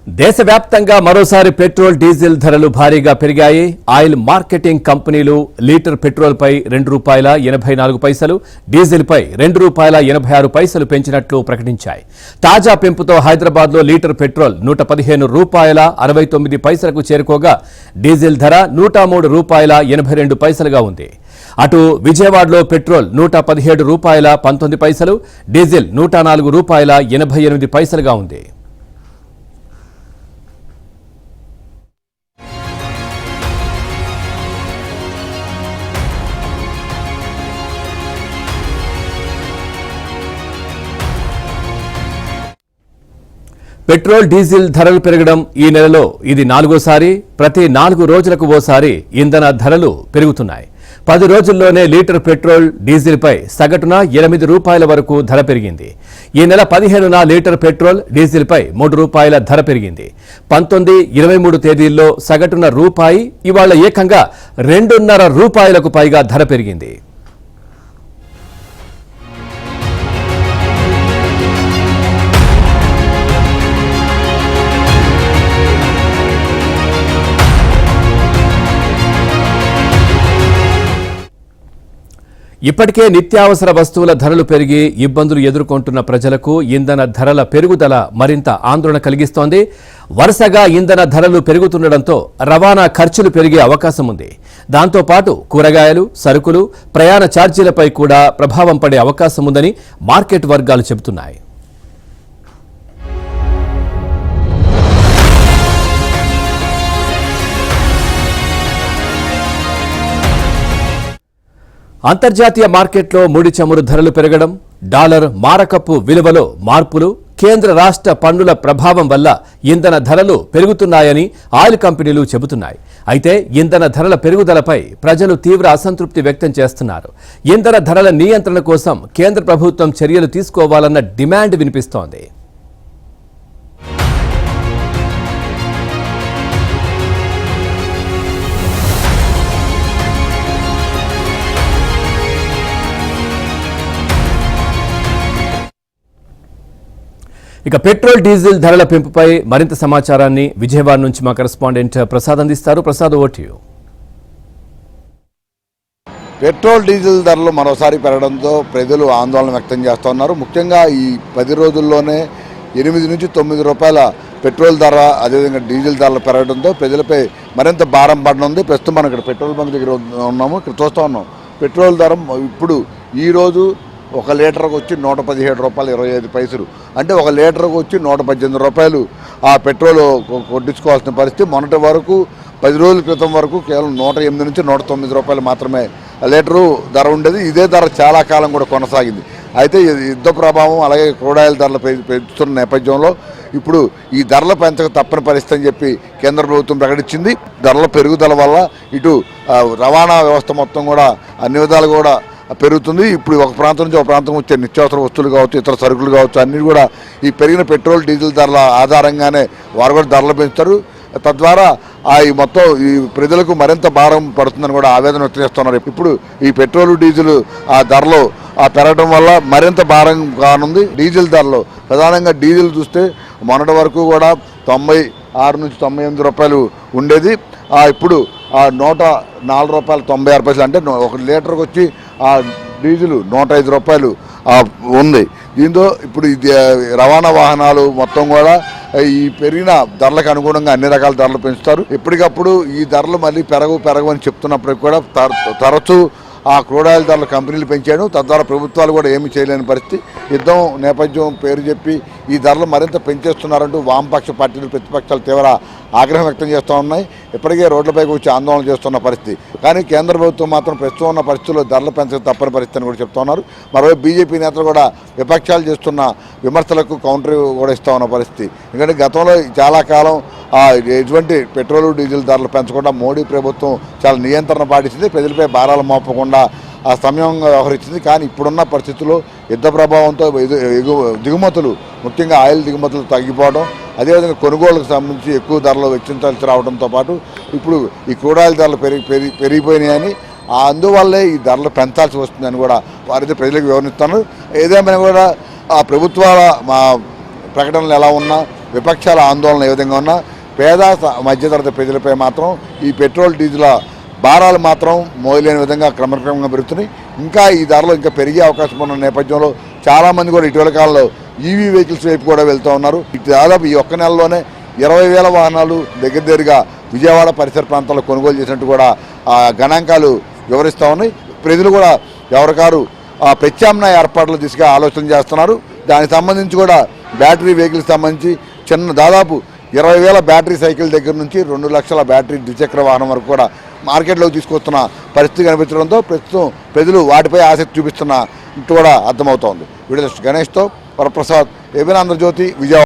దేశవ్యాప్తంగా మరోసారి petrol diesel ధరలు భారీగా పెరిగాయి. ఆయిల్ మార్కెటింగ్ కంపెనీలు లీటర్ పెట్రోల్ పై ₹2.84, డీజిల్ పై ₹2.86 పెంచినట్లు ప్రకటించాయి. తాజా పెంపుతో హైదరాబాద్ లో లీటర్ పెట్రోల్ ₹115.69కు చేరుకోగా డీజిల్ ధర ₹103.82గా ఉంది. అటు విజయవాడలో పెట్రోల్ ₹117.19, డీజిల్ ₹104.88గా ఉంది. పెట్రోల్ డీజిల్ ధరలు పెరగడం ఈ నెలలో ఇది 4వసారి. ప్రతి 4 రోజులకు ఓసారి ఇంధన ధరలు పెరుగుతున్నాయి. 10 రోజుల్లోనే లీటర్ పెట్రోల్ డీజిల్ పై సగటున ₹8 వరకు ధర పెరిగింది. ఈ నెల 15న లీటర్ పెట్రోల్ డీజిల్ పై ₹3 ధర పెరిగింది. 19, 23 తేదీల్లో సగటున రూపాయి, ఇవాళ ఏకంగా ₹2.5 పైగా ధర పెరిగింది. ఇప్పటికే నిత్యావసర వస్తువుల ధరలు పెరిగి ఇబ్బందులు ఎదుర్కొంటున్న ప్రజలకు ఇంధన ధరల పెరుగుదల మరింత ఆందోళన కలిగిస్తోంది. వరుసగా ఇంధన ధరలు పెరుగుతుండటంతో రవాణా ఖర్చులు పెరిగే అవకాశం ఉంది. దాంతోపాటు కూరగాయలు, సరుకులు, ప్రయాణ ఛార్జీలపై కూడా ప్రభావం పడే అవకాశం ఉందని మార్కెట్ వర్గాలు చెబుతున్నాయి. అంతర్జాతీయ మార్కెట్లో ముడి చమురు ధరలు పెరగడం, డాలర్ మారకపు విలువలో మార్పులు, కేంద్ర రాష్ట్ర పన్నుల ప్రభావం వల్ల ఇంధన ధరలు పెరుగుతున్నాయని ఆయిల్ కంపెనీలు చెబుతున్నాయి. అయితే ఇంధన ధరల పెరుగుదలపై ప్రజలు తీవ్ర అసంతృప్తి వ్యక్తం చేస్తున్నారు. ఇంధన ధరల నియంత్రణ కోసం కేంద్ర ప్రభుత్వం చర్యలు తీసుకోవాలన్న డిమాండ్ వినిపిస్తోంది. ఇక పెట్రోల్ డీజిల్ ధరల పెంపుపై మరింత సమాచారాన్ని విజయవాడ నుంచి మా కరెస్పాండెంట్ ప్రసాద్ అందిస్తారు. Prasad, over to you. Petrol diesel ధరలు మరోసారి పెరగడంతో ప్రజలు ఆందోళన వ్యక్తం చేస్తున్నారు. ముఖ్యంగా ఈ 10 రోజుల్లోనే ₹8 నుంచి ₹9 పెట్రోల్ ధర, అదేవిధంగా డీజిల్ ధరలు పెరగడంతో ప్రజలపై మరింత భారం పడనుంది. ప్రస్తుతం మనం ఇక్కడ పెట్రోల్ బంక్ దగ్గర ఉన్నాము. ఇక్కడ చూస్తూ ఉన్నాం పెట్రోల్ ధర ఇప్పుడు ఈరోజు 1 లీటర్కి వచ్చి ₹117.25. అంటే 1 లీటర్కి వచ్చి ₹118 ఆ పెట్రోల్ కొట్టించుకోవాల్సిన పరిస్థితి. మొన్నటి వరకు 10 రోజుల క్రితం వరకు కేవలం ₹108 నుంచి ₹109 మాత్రమే లీటరు ధర ఉండేది. ఇదే ధర చాలా కాలం కూడా కొనసాగింది. అయితే యుద్ధ ప్రభావం అలాగే క్రూడాయిల్ ధరలు పెంచుతున్న నేపథ్యంలో ఇప్పుడు ఈ ధరలు పెంచక తప్పని పరిస్థితి అని చెప్పి కేంద్ర ప్రభుత్వం ప్రకటించింది. ధరల పెరుగుదల వల్ల ఇటు రవాణా వ్యవస్థ మొత్తం కూడా అన్ని విధాలు కూడా పెరుగుతుంది. ఇప్పుడు ఒక ప్రాంతం నుంచి ఒక ప్రాంతం వచ్చే నిత్యావసర వస్తువులు కావచ్చు, ఇతర సరుకులు కావచ్చు, అన్నీ కూడా ఈ పెరిగిన పెట్రోల్ డీజిల్ ధరల ఆధారంగానే వారు కూడా ధరలు పెంచుతారు. తద్వారా ఈ మొత్తం ఈ ప్రజలకు మరింత భారం పడుతుందని కూడా ఆవేదన వ్యక్తం చేస్తున్నారు. ఇప్పుడు ఈ పెట్రోల్ డీజిల్ ఆ ధరలు పెరగడం వల్ల మరింత భారం కానుంది. డీజిల్ ధరలు ప్రధానంగా డీజిల్ చూస్తే మొన్నటి వరకు కూడా ₹96 నుంచి ₹98 ఉండేది. ఇప్పుడు ₹104.96 అంటే 1 లీటర్కి వచ్చి ఆ డీజిల్ ₹105 ఉంది. దీంతో ఇప్పుడు రవాణా వాహనాలు మొత్తం కూడా ఈ పెరిగిన ధరలకు అనుగుణంగా అన్ని రకాల ధరలు పెంచుతారు. ఎప్పటికప్పుడు ఈ ధరలు మళ్ళీ పెరగవు అని చెప్తున్నప్పటికీ కూడా తరచూ ఆ క్రూడాయిల్ ధరల కంపెనీలు పెంచాడు. తద్వారా ప్రభుత్వాలు కూడా ఏమీ చేయలేని పరిస్థితి. యుద్ధం నేపథ్యం పేరు చెప్పి ఈ ధరలు మరింత పెంచేస్తున్నారంటూ వామపక్ష పార్టీలు, ప్రతిపక్షాలు తీవ్ర ఆగ్రహం వ్యక్తం చేస్తూ ఉన్నాయి. ఇప్పటికే రోడ్లపైకి వచ్చి ఆందోళన చేస్తున్న పరిస్థితి. కానీ కేంద్ర ప్రభుత్వం మాత్రం ప్రస్తుతం ఉన్న పరిస్థితుల్లో ధరలు పెంచక తప్పని పరిస్థితి అని కూడా చెప్తున్నారు. మరోవైపు బీజేపీ నేతలు కూడా విపక్షాలు చేస్తున్న విమర్శలకు కౌంటర్ కూడా ఇస్తూ ఉన్న పరిస్థితి. ఎందుకంటే గతంలో చాలా కాలం ఎటువంటి పెట్రోల్ డీజిల్ ధరలు పెంచకుండా మోడీ ప్రభుత్వం చాలా నియంత్రణ పాటించింది. ప్రజలపై భారాలు మోపకుండా ఆ సమయంగా వ్యవహరించింది. కానీ ఇప్పుడున్న పరిస్థితుల్లో యుద్ధ ప్రభావంతో దిగుమతులు, ముఖ్యంగా ఆయిల్ దిగుమతులు తగ్గిపోవడం, అదేవిధంగా కొనుగోలుకు సంబంధించి ఎక్కువ ధరలు వెచ్చించాల్సి రావడంతో పాటు ఇప్పుడు ఈ క్రూడాయిల్ ధరలు పెరిగిపోయినాయని, అందువల్లే ఈ ధరలు పెంచాల్సి వస్తుందని కూడా వారైతే ప్రజలకు వివరిస్తున్నారు. ఏదేమైనా కూడా ఆ ప్రభుత్వాల ప్రకటనలు ఎలా ఉన్నా విపక్షాల ఆందోళన ఏ విధంగా ఉన్నా పేద మధ్యతరగతి ప్రజలపై మాత్రం ఈ పెట్రోల్ డీజిల్ భారాలు మాత్రం మోయలేని విధంగా క్రమక్రమంగా పెరుగుతున్నాయి. ఇంకా ఈ ధరలు ఇంకా పెరిగే అవకాశం ఉన్న నేపథ్యంలో చాలామంది కూడా ఇటీవల కాలంలో ఈవీ వెహికల్స్ వైపు కూడా వెళ్తూ ఉన్నారు. దాదాపు ఈ ఒక్క నెలలోనే 20,000 వాహనాలు దగ్గరగా విజయవాడ పరిసర ప్రాంతాల్లో కొనుగోలు చేసినట్టు కూడా ఆ గణాంకాలు వివరిస్తూ ఉన్నాయి. ప్రజలు కూడా ఎవరికారు ప్రత్యామ్నాయ ఏర్పాట్ల దిశగా ఆలోచన చేస్తున్నారు. దానికి సంబంధించి కూడా బ్యాటరీ వెహికల్స్ సంబంధించి దాదాపు 20,000 బ్యాటరీ సైకిల్ దగ్గర నుంచి 2 లక్షల బ్యాటరీ ద్విచక్ర వాహనం వరకు కూడా మార్కెట్లోకి తీసుకొస్తున్న పరిస్థితి కనిపించడంతో ప్రస్తుతం ప్రజలు వాటిపై ఆసక్తి చూపిస్తున్నట్టు కూడా అర్థమవుతోంది. వీడియో గణేష్తో వరప్రసాద్, ఏబీఎన్ ఆంధ్రజ్యోతి, విజయవాడ.